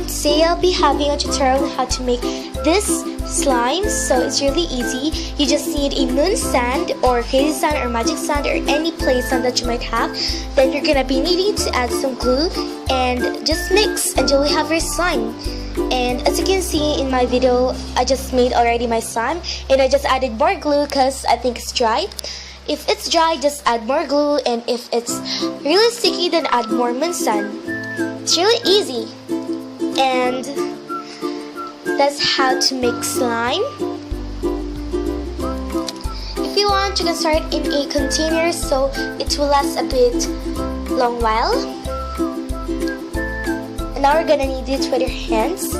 today I'll be having a tutorial on how to make this slime. So it's really easy. You just need a moon sand or crazy sand or magic sand or any play sand that you might have. Then you're gonna be needing to add some glue and just mix until you have your slime. And as you can see in my video, I just made already my slime and I just added more glue because I think it's dry. If it's dry, just add more glue, and if it's really sticky, then add more moon sand. It's really easy, and that's how to make slime. If you want, you can start in a container so it will last a bit long while. And now we're gonna need it with your hands.